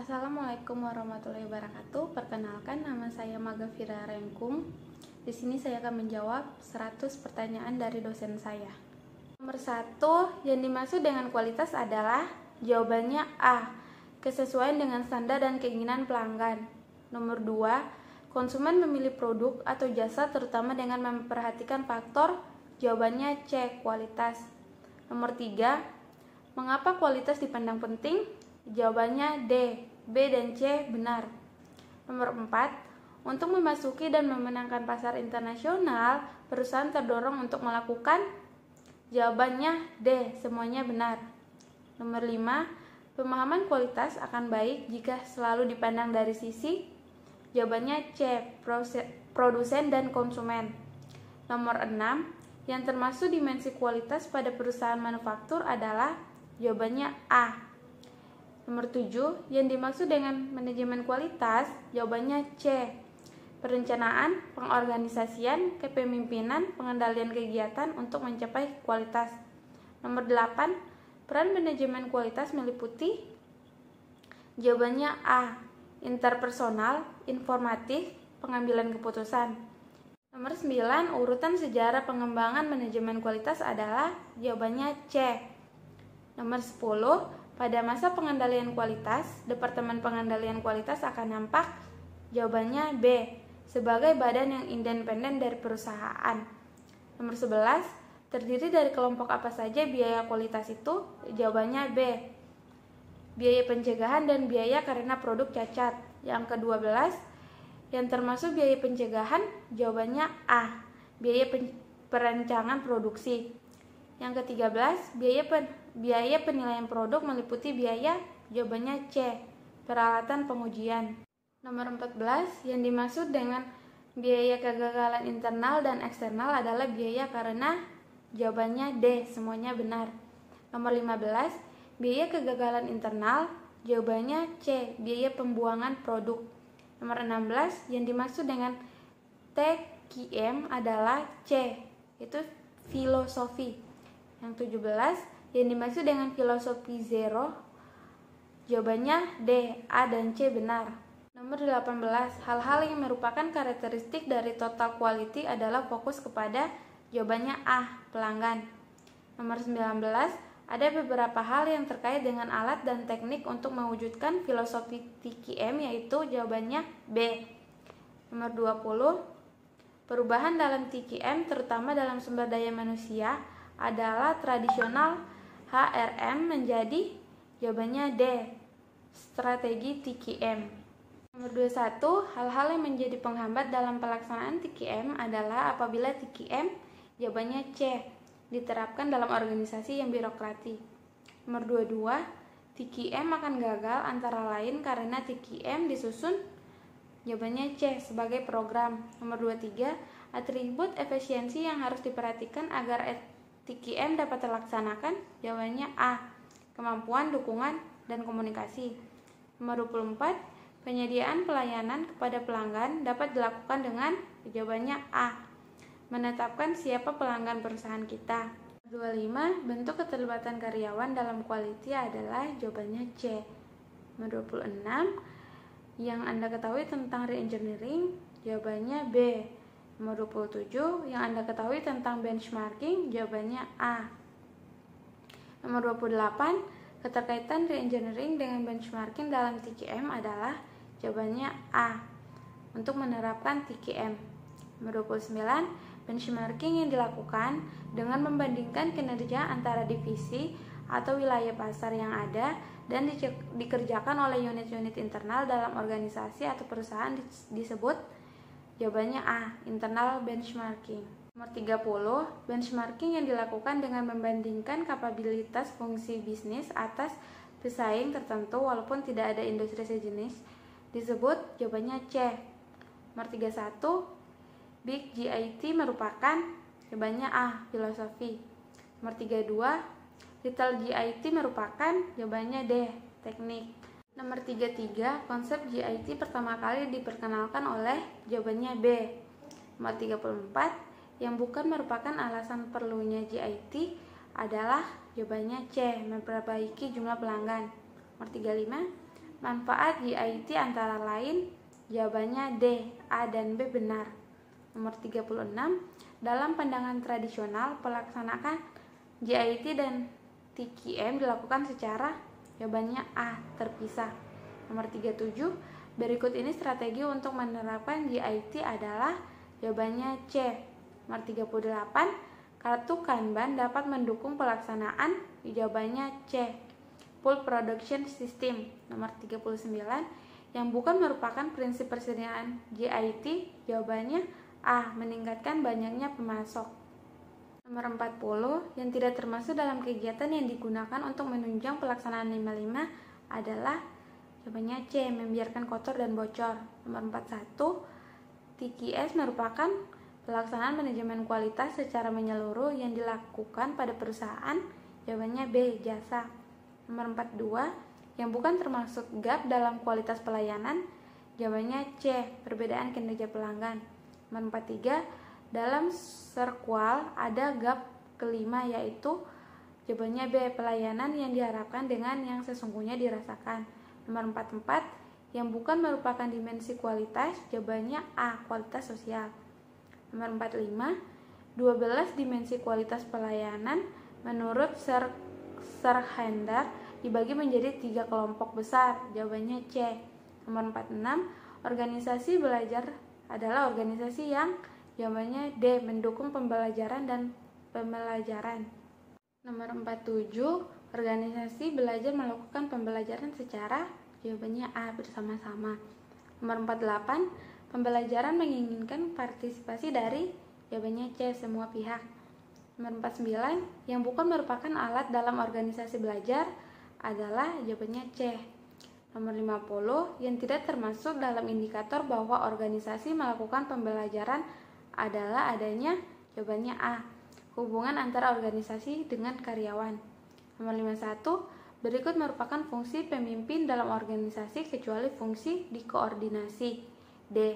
Assalamualaikum warahmatullahi wabarakatuh. Perkenalkan, nama saya Maga Fira Rengkung. Di sini saya akan menjawab 100 pertanyaan dari dosen saya. Nomor 1, yang dimaksud dengan kualitas adalah jawabannya A, kesesuaian dengan standar dan keinginan pelanggan. Nomor 2, konsumen memilih produk atau jasa terutama dengan memperhatikan faktor, jawabannya C, kualitas. Nomor 3, mengapa kualitas dipandang penting? Jawabannya D, B dan C benar. Nomor 4, untuk memasuki dan memenangkan pasar internasional, perusahaan terdorong untuk melakukan? Jawabannya D, semuanya benar. Nomor 5, pemahaman kualitas akan baik jika selalu dipandang dari sisi? Jawabannya C, produsen dan konsumen. Nomor 6, yang termasuk dimensi kualitas pada perusahaan manufaktur adalah? Jawabannya A. Nomor 7, yang dimaksud dengan manajemen kualitas, jawabannya C. Perencanaan, pengorganisasian, kepemimpinan, pengendalian kegiatan untuk mencapai kualitas. Nomor 8, peran manajemen kualitas meliputi? Jawabannya A. Interpersonal, informatif, pengambilan keputusan. Nomor 9, urutan sejarah pengembangan manajemen kualitas adalah? Jawabannya C. Nomor 10, pada masa pengendalian kualitas, Departemen Pengendalian Kualitas akan nampak? Jawabannya B, sebagai badan yang independen dari perusahaan. Nomor 11, terdiri dari kelompok apa saja biaya kualitas itu? Jawabannya B, biaya pencegahan dan biaya karena produk cacat. Yang ke-12, yang termasuk biaya pencegahan? Jawabannya A, biaya perancangan produksi. Yang ke-13, biaya penilaian produk meliputi biaya? Jawabannya C, peralatan pengujian. Nomor 14, yang dimaksud dengan biaya kegagalan internal dan eksternal adalah biaya karena? Jawabannya D, semuanya benar. Nomor 15, biaya kegagalan internal? Jawabannya C, biaya pembuangan produk. Nomor 16, yang dimaksud dengan TQM adalah C, itu filosofi. Yang 17, yang dimaksud dengan filosofi zero? Jawabannya D, A dan C benar. Nomor 18, hal-hal yang merupakan karakteristik dari total quality adalah fokus kepada? Jawabannya A, pelanggan. Nomor 19, ada beberapa hal yang terkait dengan alat dan teknik untuk mewujudkan filosofi TQM, yaitu? Jawabannya B. Nomor 20, perubahan dalam TQM terutama dalam sumber daya manusia adalah tradisional HRM menjadi? Jawabannya D, strategi TQM. Nomor 21, hal-hal yang menjadi penghambat dalam pelaksanaan TQM adalah apabila TQM? Jawabannya C, diterapkan dalam organisasi yang birokrati. Nomor 22, TQM akan gagal antara lain karena TQM disusun? Jawabannya C, sebagai program. Nomor 23, atribut efisiensi yang harus diperhatikan agar TQM dapat terlaksanakan? Jawabannya A, kemampuan, dukungan, dan komunikasi. Nomor 24, penyediaan pelayanan kepada pelanggan dapat dilakukan dengan? Jawabannya A, menetapkan siapa pelanggan perusahaan kita. 25, bentuk keterlibatan karyawan dalam quality adalah? Jawabannya C. Nomor 26, yang Anda ketahui tentang re-engineering? Jawabannya B. Nomor 27, yang Anda ketahui tentang benchmarking? Jawabannya A. Nomor 28, keterkaitan re-engineering dengan benchmarking dalam TQM adalah? Jawabannya A, untuk menerapkan TQM. Nomor 29, benchmarking yang dilakukan dengan membandingkan kinerja antara divisi atau wilayah pasar yang ada dan dikerjakan oleh unit-unit internal dalam organisasi atau perusahaan disebut? Jawabannya A, internal benchmarking. Nomor 30, benchmarking yang dilakukan dengan membandingkan kapabilitas fungsi bisnis atas pesaing tertentu walaupun tidak ada industri sejenis disebut? Jawabannya C. Nomor 31, Big GIT merupakan? Jawabannya A, filosofi. Nomor 32, Little GIT merupakan? Jawabannya D, teknik. Nomor 33, konsep GIT pertama kali diperkenalkan oleh? Jawabannya B. Nomor 34, yang bukan merupakan alasan perlunya GIT adalah? Jawabannya C, memperbaiki jumlah pelanggan. Nomor 35, manfaat JIT antara lain? Jawabannya D, A dan B benar. Nomor 36, dalam pandangan tradisional, pelaksanaan JIT dan TQM dilakukan secara? Jawabannya A, terpisah. Nomor 37, berikut ini strategi untuk menerapkan JIT adalah? Jawabannya C. Nomor 38, kartu Kanban dapat mendukung pelaksanaan? Jawabannya C, Full Production System. Nomor 39, yang bukan merupakan prinsip persediaan JIT? Jawabannya A, meningkatkan banyaknya pemasok. Nomor 40, yang tidak termasuk dalam kegiatan yang digunakan untuk menunjang pelaksanaan 55 adalah? Jawabannya C, membiarkan kotor dan bocor. Nomor 41, TQS merupakan pelaksanaan manajemen kualitas secara menyeluruh yang dilakukan pada perusahaan? Jawabannya B, jasa. Nomor 42, yang bukan termasuk gap dalam kualitas pelayanan? Jawabannya C, perbedaan kinerja pelanggan. Nomor 43, dalam serkual ada gap kelima yaitu? Jawabannya B, pelayanan yang diharapkan dengan yang sesungguhnya dirasakan. Nomor 44, yang bukan merupakan dimensi kualitas? Jawabannya A, kualitas sosial. Nomor 45, 12 dimensi kualitas pelayanan menurut Sir Hendar dibagi menjadi 3 kelompok besar. Jawabannya C. Nomor 46, organisasi belajar adalah organisasi yang? Jawabannya D, mendukung pembelajaran dan pembelajaran. Nomor 47, organisasi belajar melakukan pembelajaran secara? Jawabannya A, bersama-sama. Nomor 48, pembelajaran menginginkan partisipasi dari? Jawabannya C, semua pihak. Nomor 49, yang bukan merupakan alat dalam organisasi belajar adalah? Jawabannya C. Nomor 50, yang tidak termasuk dalam indikator bahwa organisasi melakukan pembelajaran adalah adanya? Jawabannya A, hubungan antara organisasi dengan karyawan. Nomor 51, berikut merupakan fungsi pemimpin dalam organisasi kecuali fungsi dikoordinasi. D.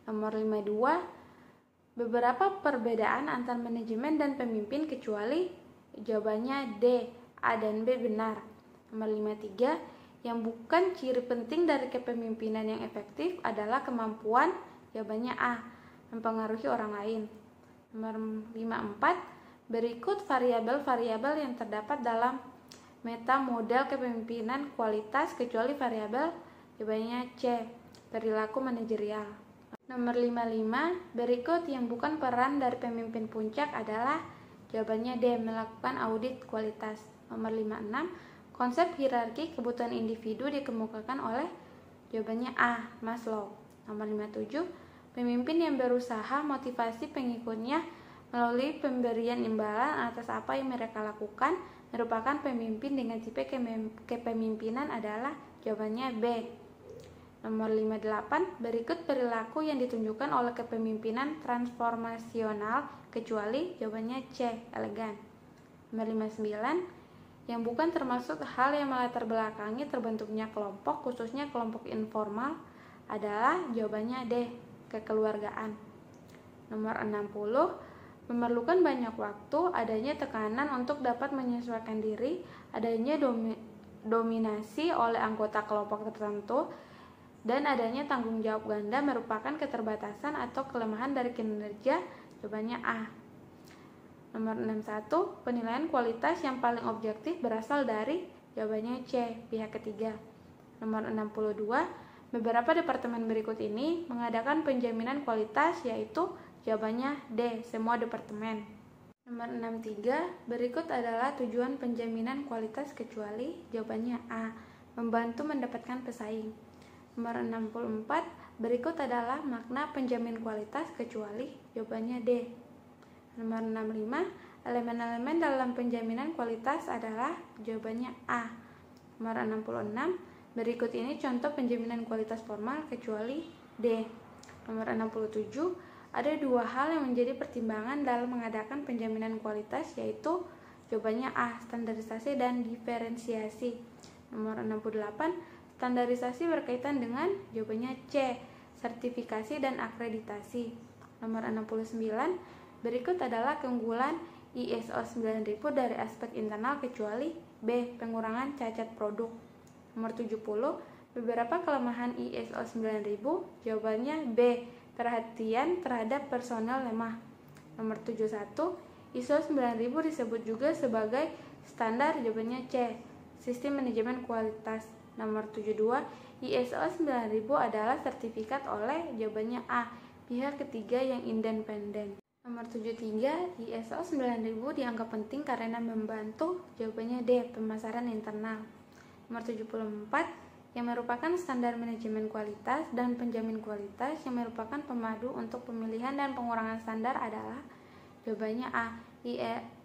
Nomor 52, beberapa perbedaan antar manajemen dan pemimpin kecuali? Jawabannya D, A dan B benar. Nomor 53, yang bukan ciri penting dari kepemimpinan yang efektif adalah kemampuan? Jawabannya A, mempengaruhi orang lain. Nomor 54, berikut variabel-variabel yang terdapat dalam meta model kepemimpinan kualitas kecuali variabel? Jawabannya C, perilaku manajerial. Nomor 55, berikut yang bukan peran dari pemimpin puncak adalah? Jawabannya D, melakukan audit kualitas. Nomor 56, konsep hierarki kebutuhan individu dikemukakan oleh? Jawabannya A, Maslow. Nomor 57, pemimpin yang berusaha motivasi pengikutnya melalui pemberian imbalan atas apa yang mereka lakukan merupakan pemimpin dengan tipe kepemimpinan adalah? Jawabannya B. Nomor 58, berikut perilaku yang ditunjukkan oleh kepemimpinan transformasional kecuali? Jawabannya C, elegan. Nomor 59, yang bukan termasuk hal yang melatar belakangi terbentuknya kelompok, khususnya kelompok informal adalah? Jawabannya D, kekeluargaan. Nomor 60, memerlukan banyak waktu, adanya tekanan untuk dapat menyesuaikan diri, adanya dominasi oleh anggota kelompok tertentu, dan adanya tanggung jawab ganda merupakan keterbatasan atau kelemahan dari kinerja? Jawabannya A. Nomor 61, penilaian kualitas yang paling objektif berasal dari? Jawabannya C, pihak ketiga. Nomor 62, beberapa departemen berikut ini mengadakan penjaminan kualitas yaitu? Jawabannya D, semua departemen. Nomor 63, berikut adalah tujuan penjaminan kualitas kecuali? Jawabannya A, membantu mendapatkan pesaing. Nomor 64, berikut adalah makna penjamin kualitas kecuali? Jawabannya D. Nomor 65, elemen-elemen dalam penjaminan kualitas adalah? Jawabannya A. Nomor 66, berikut ini contoh penjaminan kualitas formal kecuali? D. Nomor 67, ada dua hal yang menjadi pertimbangan dalam mengadakan penjaminan kualitas yaitu? Jawabannya A, standarisasi dan diferensiasi. Nomor 68, standarisasi berkaitan dengan? Jawabannya C, sertifikasi dan akreditasi. Nomor 69, berikut adalah keunggulan ISO 9000 dari aspek internal kecuali? B, pengurangan cacat produk. Nomor 70, Beberapa kelemahan ISO 9000, jawabannya B. Perhatian terhadap personel lemah. Nomor 71, ISO 9000 disebut juga sebagai standar, jawabannya C. Sistem manajemen kualitas. Nomor 72, ISO 9000 adalah sertifikat oleh, jawabannya A. Pihak ketiga yang independen. Nomor 73, ISO 9000 dianggap penting karena membantu, jawabannya D. Pemasaran internal. Nomor 74, yang merupakan standar manajemen kualitas dan penjamin kualitas yang merupakan pemadu untuk pemilihan dan pengurangan standar adalah, jawabannya A.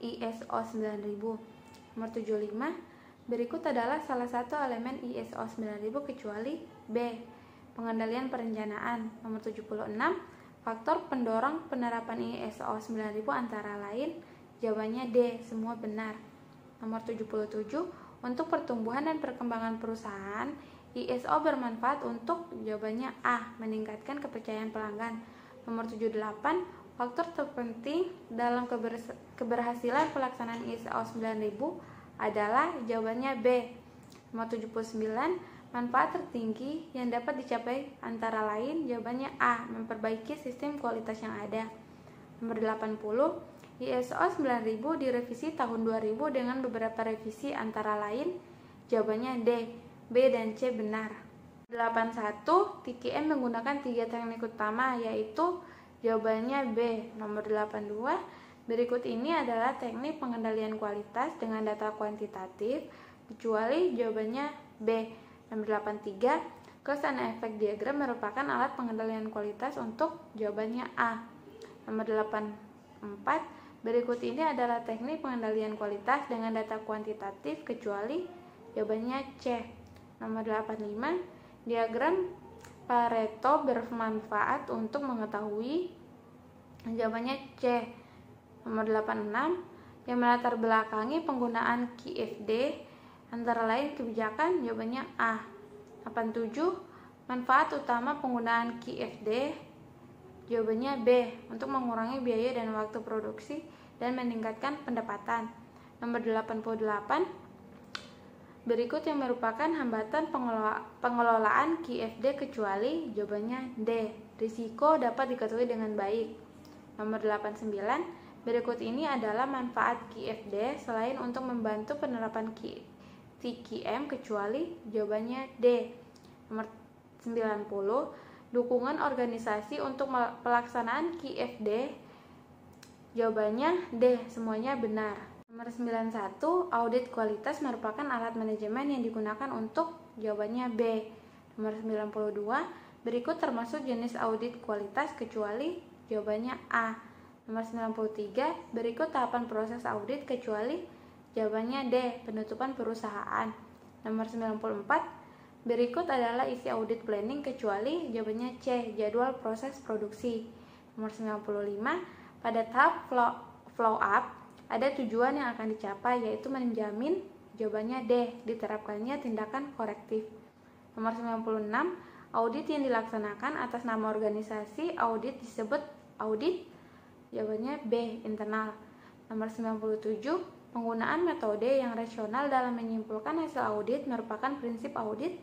ISO 9000. Nomor 75, berikut adalah salah satu elemen ISO 9000 kecuali B. Pengendalian perencanaan. Nomor 76, faktor pendorong penerapan ISO 9000 antara lain, jawabannya D. Semua benar. Nomor 77, untuk pertumbuhan dan perkembangan perusahaan, ISO bermanfaat untuk, jawabannya A. Meningkatkan kepercayaan pelanggan. Nomor 78, faktor terpenting dalam keberhasilan pelaksanaan ISO 9000 adalah, jawabannya B. Nomor 79, manfaat tertinggi yang dapat dicapai antara lain, jawabannya A. Memperbaiki sistem kualitas yang ada. Nomor 80, ISO 9000 direvisi tahun 2000 dengan beberapa revisi antara lain, jawabannya D. B dan C benar. 81, TKM menggunakan 3 teknik utama, yaitu, jawabannya B. Nomor 82, berikut ini adalah teknik pengendalian kualitas dengan data kuantitatif, kecuali, jawabannya B. Nomor 83, cause and effect diagram merupakan alat pengendalian kualitas untuk, jawabannya A. Nomor 84, berikut ini adalah teknik pengendalian kualitas dengan data kuantitatif, kecuali, jawabannya C. Nomor 85, diagram Pareto bermanfaat untuk mengetahui, jawabannya C. Nomor 86, yang melatar belakangi penggunaan QFD antara lain kebijakan, jawabannya A. 87, manfaat utama penggunaan QFD, jawabannya B. Untuk mengurangi biaya dan waktu produksi dan meningkatkan pendapatan. Nomor 88, berikut yang merupakan hambatan pengelolaan QFD kecuali, jawabannya D. Risiko dapat diketahui dengan baik. Nomor 89, berikut ini adalah manfaat QFD selain untuk membantu penerapan TQM kecuali, jawabannya D. Nomor 90, dukungan organisasi untuk pelaksanaan QFD, jawabannya D. Semuanya benar. Nomor 91, audit kualitas merupakan alat manajemen yang digunakan untuk, jawabannya B. Nomor 92, berikut termasuk jenis audit kualitas kecuali, jawabannya A. Nomor 93, berikut tahapan proses audit kecuali, jawabannya D. Penutupan perusahaan. Nomor 94, berikut adalah isi audit planning kecuali, jawabannya C. Jadwal proses produksi. Nomor 95, pada tahap flow up ada tujuan yang akan dicapai, yaitu menjamin, jawabannya D. Diterapkannya tindakan korektif. Nomor 96, audit yang dilaksanakan atas nama organisasi audit disebut audit, jawabannya B. Internal. Nomor 97, penggunaan metode yang rasional dalam menyimpulkan hasil audit merupakan prinsip audit,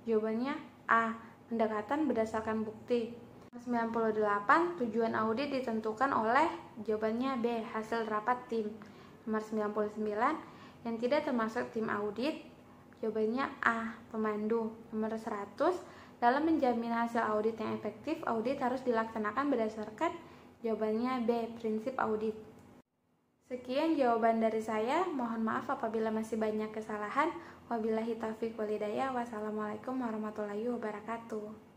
jawabannya A. Pendekatan berdasarkan bukti. Nomor 98, tujuan audit ditentukan oleh, jawabannya B. Hasil rapat tim. Nomor 99, yang tidak termasuk tim audit, jawabannya A. Pemandu. Nomor 100, dalam menjamin hasil audit yang efektif, audit harus dilaksanakan berdasarkan, jawabannya B. Prinsip audit. Sekian jawaban dari saya. Mohon maaf apabila masih banyak kesalahan. Wabillahi taufiq wal hidayah. Wassalamualaikum warahmatullahi wabarakatuh.